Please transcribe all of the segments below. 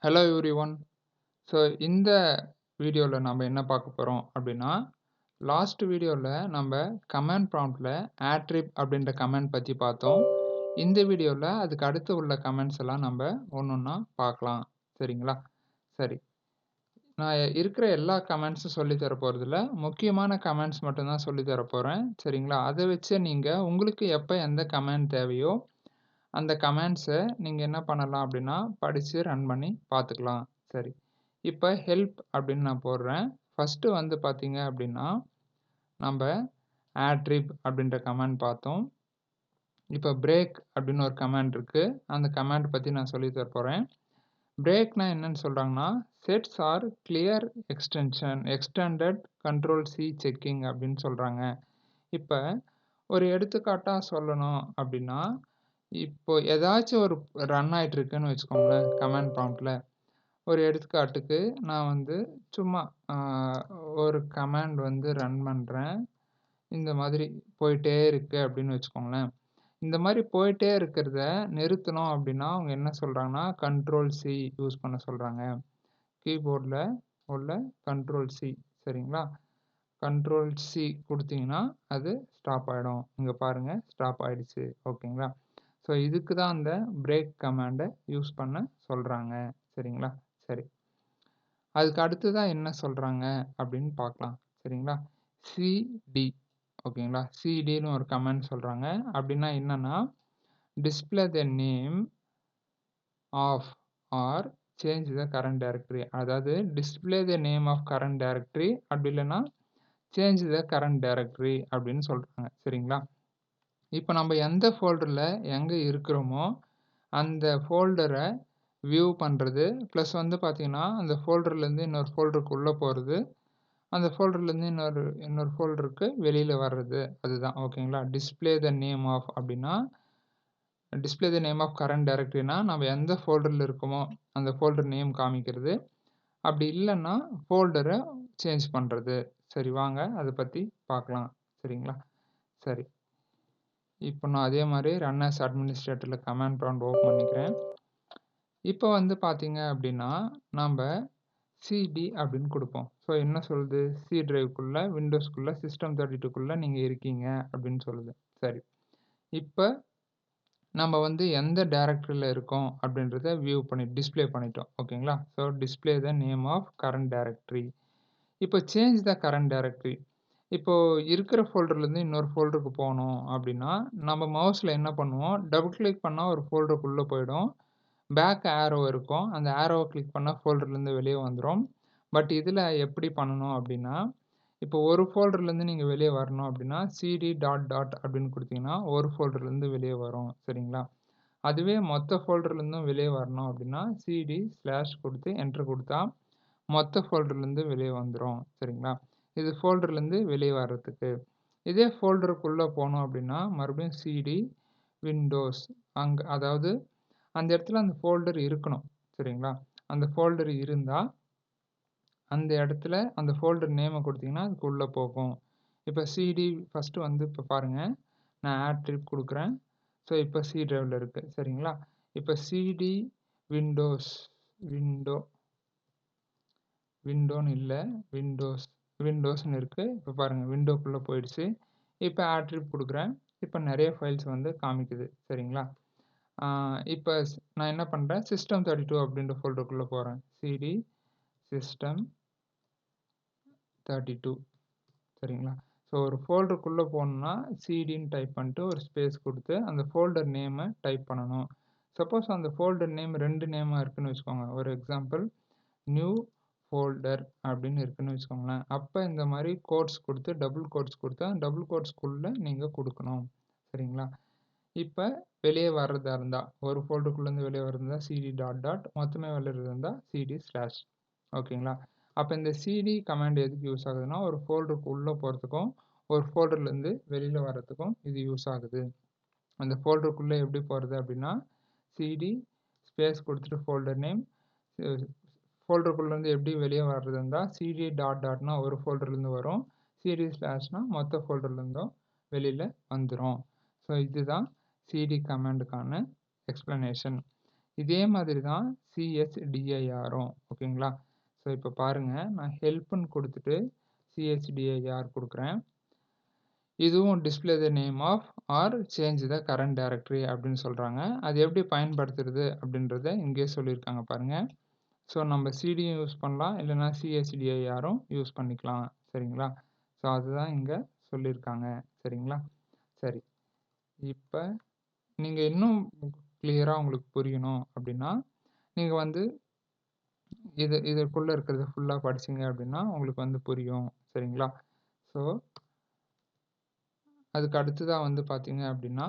Hello everyone. So இந்த வீடியோவில் நம்ம என்ன பார்க்க போகிறோம் அப்படின்னா லாஸ்ட் வீடியோவில் நம்ம கமாண்ட் ப்ராம்ப்டில் ஆட்ரிப் அப்படின்ற கமெண்ட் பற்றி பார்த்தோம். இந்த வீடியோவில் அதுக்கு அடுத்து உள்ள கமெண்ட்ஸ் எல்லாம் நம்ம ஒன்று ஒன்றா பார்க்கலாம். சரிங்களா? சரி, நான் இருக்கிற எல்லா கமெண்ட்ஸும் சொல்லித்தர போகிறதில்ல, முக்கியமான கமெண்ட்ஸ் மட்டும்தான் சொல்லித்தர போகிறேன். சரிங்களா? அதை வச்சு நீங்கள் உங்களுக்கு எப்போ எந்த கமெண்ட் தேவையோ அந்த கமெண்ட்ஸை நீங்கள் என்ன பண்ணலாம் அப்படின்னா படித்து ரன் பண்ணி பார்த்துக்கலாம். சரி, இப்போ ஹெல்ப் அப்படின்னு நான் போடுறேன். ஃபஸ்ட்டு வந்து பார்த்தீங்க அப்படின்னா நம்ம ஆட்ரிப் அப்படின்ற கமெண்ட் பார்த்தோம். இப்போ பிரேக் அப்படின்னு ஒரு கமெண்ட் இருக்குது. அந்த கமெண்ட் பற்றி நான் சொல்லி தர போகிறேன். பிரேக்னா என்னன்னு சொல்கிறாங்கன்னா sets are clear extended control C checking அப்படின்னு சொல்கிறாங்க. இப்போ ஒரு எடுத்துக்காட்டாக சொல்லணும் அப்படின்னா இப்போ ஏதாச்சும் ஒரு ரன் ஆயிட்டு இருக்குன்னு வச்சுக்கோங்களேன் கமாண்ட் ப்ராம்ப்டில். ஒரு எடுத்துக்காட்டுக்கு நான் வந்து சும்மா ஒரு கமாண்ட் வந்து ரன் பண்ணுறேன். இந்த மாதிரி போயிட்டே இருக்கு அப்படின்னு வச்சுக்கோங்களேன். இந்த மாதிரி போயிட்டே இருக்கிறத நிறுத்தணும் அப்படின்னா அவங்க என்ன சொல்கிறாங்கன்னா கண்ட்ரோல் சி யூஸ் பண்ண சொல்கிறாங்க. கீபோர்டில் உள்ள கண்ட்ரோல் சி. சரிங்களா? கண்ட்ரோல் சி கொடுத்தீங்கன்னா அது ஸ்டாப் ஆகிடும். இங்கே பாருங்கள் ஸ்டாப் ஆகிடுச்சு. ஓகேங்களா? ஸோ இதுக்கு தான் அந்த பிரேக் கமாண்டை யூஸ் பண்ண சொல்கிறாங்க. சரிங்களா? சரி, அதுக்கு அடுத்ததான் என்ன சொல்கிறாங்க அப்படின்னு பார்க்கலாம். சரிங்களா? சிடி. ஓகேங்களா? சிடின்னு ஒரு கமாண்ட் சொல்கிறாங்க. அப்படின்னா என்னன்னா display the name of or change the current directory. அதாவது display the name of current directory, அப்படி இல்லைன்னா சேஞ்ச் த கரண்ட் டைரக்டரி அப்படின்னு சொல்கிறாங்க. சரிங்களா? இப்போ நம்ம எந்த ஃபோல்டரில் எங்கே இருக்கிறோமோ அந்த ஃபோல்டரை வியூ பண்ணுறது, ப்ளஸ் வந்து பார்த்தீங்கன்னா அந்த ஃபோல்டர்லேருந்து இன்னொரு ஃபோல்டருக்கு உள்ளே போகிறது, அந்த ஃபோல்டர்லேருந்து இன்னொரு ஃபோல்டருக்கு வெளியில் வர்றது, அதுதான். ஓகேங்களா? டிஸ்பிளே த நேம் ஆஃப் அப்படின்னா display the name of current டைரக்டரினா நம்ம எந்த ஃபோல்டரில் இருக்கோமோ அந்த ஃபோல்டர் நேம் காமிக்கிறது. அப்படி இல்லைன்னா ஃபோல்டரை சேஞ்ச் பண்ணுறது. சரி, வாங்க அதை பற்றி பார்க்கலாம். சரிங்களா? சரி, இப்போ நான் அதே மாதிரி ரன் ஆஸ் அட்மினிஸ்ட்ரேட்டரில் கமாண்ட் ப்ராம்ப்ட் ஓப்பன் பண்ணிக்கிறேன். இப்போ வந்து பார்த்தீங்க அப்படின்னா நம்ம சிடி அப்படின்னு கொடுப்போம். ஸோ என்ன சொல்லுது? சி டிரைவுக்குள்ளே விண்டோஸ்குள்ளே சிஸ்டம் 32க்குள்ளே நீங்கள் இருக்கீங்க அப்படின்னு சொல்லுது. சரி, இப்போ நம்ம வந்து எந்த டைரக்டரியில் இருக்கோம் அப்படின்றத வியூ பண்ணி டிஸ்பிளே பண்ணிட்டோம். ஓகேங்களா? So display the name of current directory. இப்போ சேஞ்ச் த கரண்ட் டைரக்டரி. இப்போது இருக்கிற ஃபோல்டர்லேருந்து இன்னொரு ஃபோல்டருக்கு போகணும் அப்படின்னா நம்ம மவுஸில் என்ன பண்ணுவோம், டபுள் கிளிக் பண்ணால் ஒரு ஃபோல்டருக்குள்ளே போயிடும். பேக் ஆரோ இருக்கும். அந்த ஆரோவை கிளிக் பண்ணால் ஃபோல்டர்லேருந்து வெளியே வந்துடும். பட் இதில் எப்படி பண்ணணும் அப்படின்னா இப்போ ஒரு ஃபோல்டர்லேருந்து நீங்கள் வெளியே வரணும் அப்படின்னா சிடி டாட் டாட் அப்படின்னு கொடுத்தீங்கன்னா ஒரு ஃபோல்டர்லேருந்து வெளியே வரும். சரிங்களா? அதுவே மொத்த ஃபோல்டர்லேருந்தும் வெளியே வரணும் அப்படின்னா சிடி ஸ்லாஷ் கொடுத்து என்ட்ரு கொடுத்தா மொத்த ஃபோல்டர்லேருந்து வெளியே வந்துடும். சரிங்களா? இது ஃபோல்டர்லேருந்து வெளியே வர்றதுக்கு. இதே ஃபோல்டருக்குள்ளே போனோம் அப்படின்னா மறுபடியும் சிடி விண்டோஸ், அங்கே அதாவது அந்த இடத்துல அந்த ஃபோல்டர் இருக்கணும். சரிங்களா? அந்த ஃபோல்டர் இருந்தால் அந்த இடத்துல அந்த ஃபோல்டர் நேமை கொடுத்தீங்கன்னா அதுக்குள்ளே போகும். இப்போ சிடி ஃபஸ்ட்டு வந்து இப்போ பாருங்கள் நான் ஆட்ரிப் கொடுக்குறேன். ஸோ இப்போ சி டிரைவில் இருக்குது. சரிங்களா? இப்போ சிடி விண்டோன்னு இல்லை, விண்டோஸ்ன்னு இருக்குது. இப்போ பாருங்கள் விண்டோக்குள்ளே போயிடுச்சு. இப்போ ஆட்ரிப் கொடுக்குறேன். இப்போ நிறைய ஃபைல்ஸ் வந்து காமிக்குது. சரிங்களா? இப்போ நான் என்ன பண்ணுறேன், சிஸ்டம் 32 அப்படின்ற ஃபோல்டருக்குள்ளே போகிறேன். CD system 32. சரிங்களா? ஸோ ஒரு ஃபோல்டருக்குள்ளே போகணுன்னா சிடின்னு டைப் பண்ணிட்டு ஒரு ஸ்பேஸ் கொடுத்து அந்த ஃபோல்டர் நேமை டைப் பண்ணணும். சப்போஸ் அந்த ஃபோல்டர் நேம் 2 நேமாக இருக்குன்னு வச்சுக்கோங்க. ஒரு எக்ஸாம்பிள் நியூ ஃபோல்டர் அப்படின்னு இருக்குன்னு வச்சுக்கோங்களேன். அப்போ இந்த மாதிரி கோட்ஸ் கொடுத்து டபுள் கோட்ஸ் கொடுத்தா டபுள் கோட்ஸ்க்குள்ளே நீங்கள் கொடுக்கணும். சரிங்களா? இப்போ வெளியே வர்றதா இருந்தால் ஒரு ஃபோல்டருக்குள்ளேருந்து வெளியே வர்றதா சிடி டாட் டாட், மொத்தமே வெளியே இருந்தால் சிடி ஸ்லாஷ். ஓகேங்களா? அப்போ இந்த சிடி கமாண்ட் எதுக்கு யூஸ் ஆகுதுன்னா ஒரு ஃபோல்டருக்கு உள்ளே போகிறதுக்கும் ஒரு ஃபோல்டர்லேருந்து வெளியில் வர்றதுக்கும் இது யூஸ் ஆகுது. அந்த ஃபோல்டருக்குள்ளே எப்படி போகிறது அப்படின்னா சிடி ஸ்பேஸ் கொடுத்துட்டு ஃபோல்டர் நேம், ஃபோல்டருக்குள்ளேருந்து எப்படி வெளியே வர்றது இருந்தால் சிடி டாட் டாட்னா ஒரு ஃபோல்டர்லேருந்து வரும், சிடி ஸ்லாஷ்னா மொத்த ஃபோல்டர்லேருந்தும் வெளியில் வந்துடும். ஸோ இதுதான் சிடி கமாண்டுக்கான எக்ஸ்ப்ளனேஷன். இதே மாதிரி தான் CHDIRம் ஓகேங்களா? ஸோ இப்போ பாருங்க நான் ஹெல்ப்ன்னு கொடுத்துட்டு CHDIR கொடுக்குறேன். இதுவும் display the name of or change the current directory அப்படின்னு சொல்றாங்க. அது எப்படி பயன்படுத்துறது அப்படின்றத இங்கேயே சொல்லியிருக்காங்க பாருங்க. ஸோ நம்ம சிடியும் யூஸ் பண்ணலாம், இல்லைன்னா CHDIRம் யூஸ் பண்ணிக்கலாம். சரிங்களா? ஸோ அதுதான் இங்க சொல்லியிருக்காங்க. சரிங்களா? சரி. இப்ப நீங்க இன்னும் கிளியரா உங்களுக்கு புரியணும் அப்படின்னா, நீங்க வந்து இதற்குள்ள இருக்கிறத ஃபுல்லா படிச்சீங்க அப்படின்னா உங்களுக்கு வந்து புரியும். சரிங்களா? ஸோ அதுக்கு அடுத்ததா வந்து பார்த்தீங்க அப்படின்னா,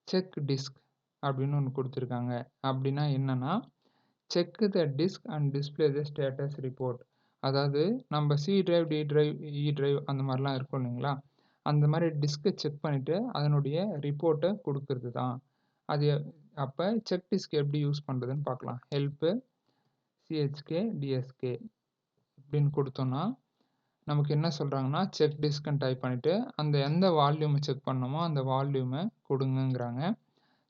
செக் டிஸ்க் அப்படின்னு ஒண்ணு குடுத்திருக்காங்க. அப்படின்னா என்னன்னா, check the disk and display the status report. அதாவது நம்ம சி டிரைவ், டி டிரைவ், இ டிரைவ் அந்த மாரிலாம் இருக்கும் இல்லைங்களா? அந்த மாரி டிஸ்க்க செக் பண்ணிட்டு அதனுடைய ரிப்போர்ட்ட குடுக்குறது தான். அது அப்ப செக் டிஸ்க் எப்படி யூஸ் பண்றதுன்னு பார்க்கலாம். ஹெல்ப் CHKDSK இப்படின்னு குடுத்தோம்னா, நமக்கு என்ன சொல்றாங்கன்னா, செக் டிஸ்க்ன்னு டைப் பண்ணிட்டு, அந்த எந்த வால்யூம செக் பண்ணணுமோ அந்த வால்யூம குடுங்கங்கிறாங்க.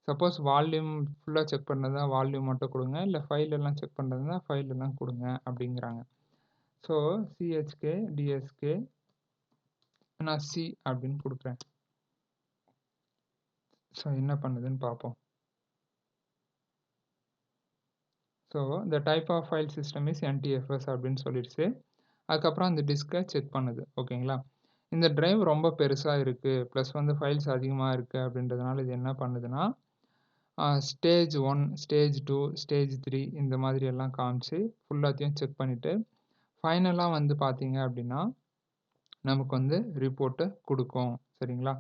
சப்போஸ் வால்யூம் ஃபுல்லா செக் பண்றதா வால்யூம் மட்டும் குடுங்க. இல்ல ஃபைல் எல்லாம் செக் பண்றதுன்னா ஃபைல் எல்லாம் குடுங்க அப்படிங்கிறாங்க. ஸோ CHKDSK நான் சி அப்படின்னு குடுக்குறேன். ஸோ என்ன பண்ணுதுன்னு பார்ப்போம். So the type of file system is NTFS அப்படின்னு சொல்லிடுச்சு. அதுக்கப்புறம் அந்த டிஸ்க்க செக் பண்ணுது. ஓகேங்களா? இந்த டிரைவ் ரொம்ப பெருசா இருக்கு. பிளஸ் வந்து ஃபைல்ஸ் அதிகமா இருக்கு அப்படின்றதுனால இது என்ன பண்ணுதுன்னா, ஸ்டேஜ் 1, ஸ்டேஜ் 2, ஸ்டேஜ் 3 இந்த மாதிரி எல்லாம் காமிச்சு ஃபுல்லாத்தையும் செக் பண்ணிட்டு, ஃபைனலா வந்து பார்த்தீங்க அப்படின்னா, நமக்கு வந்து ரிப்போர்ட்ட குடுக்கும். சரிங்களா?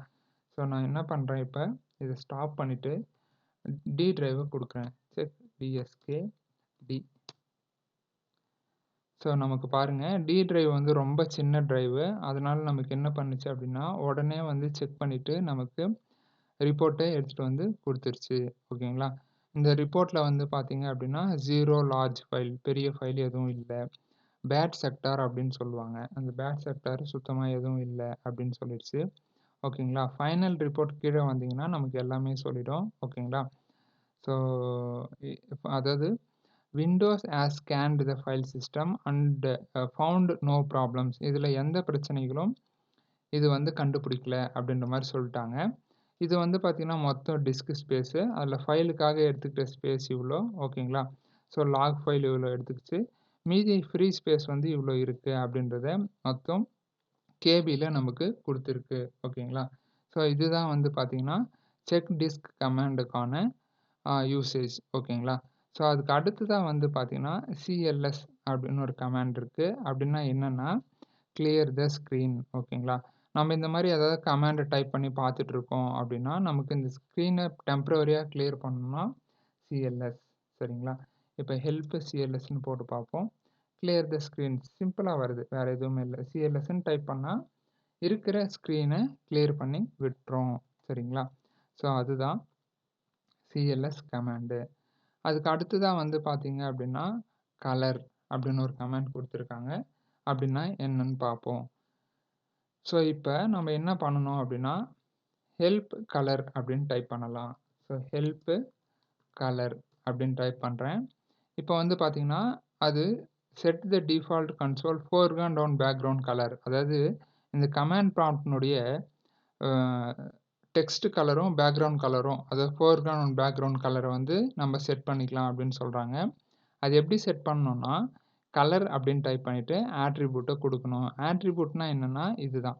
ஸோ நான் என்ன பண்றேன் இப்ப, இத ஸ்டாப் பண்ணிட்டு டி டிரைவ குடுக்குறேன். Check TSK D. ஸோ நமக்கு பாருங்க டி டிரைவ் வந்து ரொம்ப சின்ன டிரைவு. அதனால நமக்கு என்ன பண்ணுச்சு அப்படின்னா, உடனே வந்து செக் பண்ணிட்டு நமக்கு ரிப்போர்ட்ட எடுத்துட்டு வந்து குடுத்துருச்சு. ஓகேங்களா? இந்த ரிப்போர்ட்ல வந்து பார்த்தீங்க அப்படின்னா, 0 லார்ஜ் ஃபைல் பெரிய ஃபைல் எதுவும் இல்ல. பேட் செக்டார் அப்படின்னு சொல்லுவாங்க. அந்த பேட் செக்டார் சுத்தமா எதுவும் இல்ல அப்படின்னு சொல்லிடுச்சு. ஓகேங்களா? ஃபைனல் ரிப்போர்ட் கீழ வந்தீங்கன்னா, நமக்கு எல்லாமே சொல்லிடும். ஓகேங்களா? ஸோ அதாவது Windows has scanned the file system and found no problems. இதுல எந்த பிரச்சனைகளும் இது வந்து கண்டுபிடிக்கல அப்படின்ற மாரி சொல்ட்டாங்க. இது வந்து பார்த்தீங்கன்னா, மொத்தம் டிஸ்க் ஸ்பேஸு. அதில ஃபைலுக்காக எடுத்துக்கிட்ட ஸ்பேஸ் இவ்ளோ. ஓகேங்களா? ஸோ லாக் ஃபைல் இவ்ளோ எடுத்துக்கிச்சு. மீதி ஃப்ரீ ஸ்பேஸ் வந்து இவ்ளோ இருக்கு அப்படின்றத மொத்தம் கேபில நமக்கு குடுத்திருக்கு. ஓகேங்களா? ஸோ இதுதான் வந்து பார்த்தீங்கன்னா, செக் டிஸ்க் கமாண்டுக்கான யூசேஜ். ஓகேங்களா? ஸோ அதுக்கு அடுத்ததா வந்து பார்த்தீங்கன்னா, CLS அப்படின்னு ஒரு கமாண்ட் இருக்கு. அப்படின்னா என்னன்னா, கிளியர் த ஸ்க்ரீன். ஓகேங்களா? நம்ம இந்த மாரி ஏதாவது கமாண்ட டைப் பண்ணி பார்த்துட்டு இருக்கோம் அப்படின்னா, நமக்கு இந்த ஸ்க்ரீன டெம்பரவரியா கிளியர் பண்ணணும்னா CLS. சரிங்களா? இப்ப ஹெல்ப் CLSன்னு போட்டு பார்ப்போம். கிளியர் த ஸ்க்ரீன் சிம்பிளா வருது. வேற எதுவுமே இல்ல. CLSன்னு டைப் பண்ணா இருக்கிற ஸ்க்ரீன கிளியர் பண்ணி விட்டுரும். சரிங்களா? ஸோ அதுதான் CLS கமாண்டு. அதுக்கு அடுத்ததா வந்து பார்த்தீங்க அப்படின்னா, கலர் அப்படின்னு ஒரு கமாண்ட் குடுத்துருக்காங்க. அப்படின்னா என்னன்னு பார்ப்போம். ஸோ இப்ப நம்ம என்ன பண்ணணும் அப்படின்னா, ஹெல்ப் கலர் அப்படின்னு டைப் பண்ணலாம். ஸோ ஹெல்ப் கலர் அப்படின்னு டைப் பண்றேன். இப்ப வந்து பார்த்தீங்கன்னா, அது set the default console foreground on background colour. அதாவது இந்த கமாண்ட் ப்ராம்ப்ட்னுடைய அ டெக்ஸ்ட் கலரும், பேக்கிரவுண்ட் கலரும் அதாவது ஃபோர்கிரவுண்ட் அண்ட் பேக்கிரவுண்ட் கலர வந்து நம்ம செட் பண்ணிக்கலாம் அப்படின்னு சொல்றாங்க. அது எப்படி செட் பண்ணணும்னா, கலர் அப்படின்னு டைப் பண்ணிட்டு ஆட்ரிபியூட்ட குடுக்கணும். ஆட்ரிபியூட்னா என்னன்னா இதுதான்.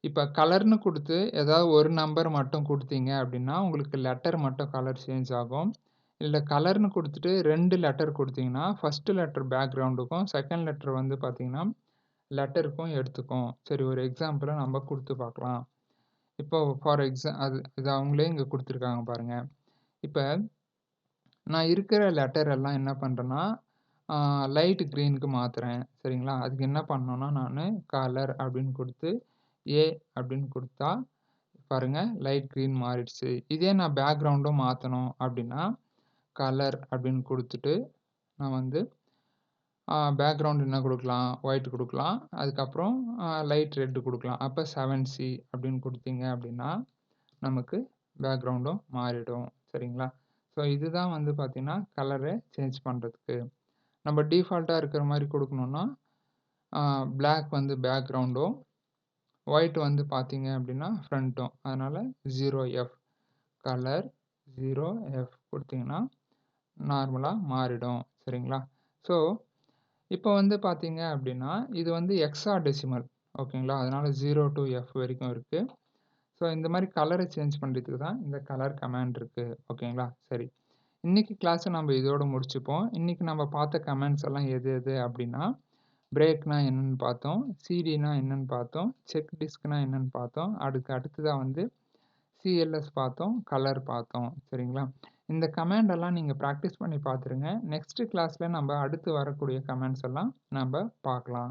இப்ப கலர்ன்னு குடுத்து ஏதாவது ஒரு நம்பர் மட்டும் குடுத்தீங்க அப்படின்னா, உங்களுக்கு லெட்டர் மட்டும் கலர் சேஞ்ச் ஆகும். இல்ல கலர்ன்னு குடுத்துட்டு 2 லெட்டர் குடுத்தீங்கன்னா, ஃபர்ஸ்ட் லெட்டர் பேக்கிரவுண்டுக்கும், செகண்ட் லெட்டர் வந்து பார்த்தீங்கன்னா, லெட்டருக்கும் எடுத்துக்கும். சரி ஒரு எக்ஸாம்பிள நம்ம குடுத்து பார்க்கலாம். இப்போ ஃபார் அது அவங்களே இங்க குடுத்துருக்காங்க பாருங்க. இப்ப நான் இருக்கிற லெட்டர் எல்லாம் என்ன பண்றேன்னா, லைட் கிரீனுக்கு மாத்துறேன். சரிங்களா? அதுக்கு என்ன பண்ணணும்னா, நானு கலர் அப்படின்னு குடுத்து, ஏ அப்படின்னு குடுத்தா, பாருங்க லைட் கிரீன் மாறிடுச்சு. இதே நான் பேக்கிரவுண்டும் மாத்தணும் அப்படின்னா, கலர் அப்படின்னு குடுத்துட்டு, நான் வந்து பேக்கிரவுண்ட் என்ன குடுக்கலாம்? ஒயிட் குடுக்கலாம். அதுக்கப்புறம் லைட் ரெட் குடுக்கலாம். அப்ப 7C அப்படின்னு குடுத்தீங்க அப்படின்னா, நமக்கு பேக்கிரவுண்டும் மாறிடும். சரிங்களா? ஸோ ஸோ இதுதான் வந்து பார்த்தீங்கன்னா, கலர சேஞ்ச் பண்றதுக்கு. நம்ம டிஃபால்ட்டா இருக்கிற மாரி குடுக்கணும்னா, பிளாக் வந்து பேக்கிரவுண்டும், ஒயிட் வந்து பார்த்தீங்க அப்படின்னா ஃப்ரண்ட்டும். அதனால 0F கலர் 0F குடுத்தீங்கன்னா, நார்மலா மாறிடும். சரிங்களா? ஸோ இப்போ வந்து பார்த்தீங்க அப்படின்னா, இது வந்து ஹெக்ஸாடெசிமல். ஓகேங்களா? அதனால 0 டூ F வரைக்கும் இருக்கு. ஸோ இந்த மாரி கலர சேஞ்ச் பண்றதுக்கு தான் இந்த கலர் கமாண்ட் இருக்கு. ஓகேங்களா? சரி. இன்னைக்கு கிளாஸ நம்ம இதோட முடிச்சுப்போம். இன்னைக்கு நம்ம பார்த்த கமாண்ட்ஸ் எல்லாம் எது எது அப்படின்னா, பிரேக்னா என்னன்னு பார்த்தோம். சிடினா என்னன்னு பார்த்தோம். செக் டிஸ்க்னா என்னன்னு பார்த்தோம். அதுக்கு அடுத்ததா வந்து CLS பார்த்தோம். கலர் பார்த்தோம். சரிங்களா? இந்த கமாண்ட் எல்லாம் நீங்க பிராக்டிஸ் பண்ணி பார்த்துருங்க. நெக்ஸ்ட் கிளாஸ்ல நம்ம அடுத்து வரக்கூடிய கமாண்ட்ஸ் எல்லாம் நம்ப பார்க்கலாம்.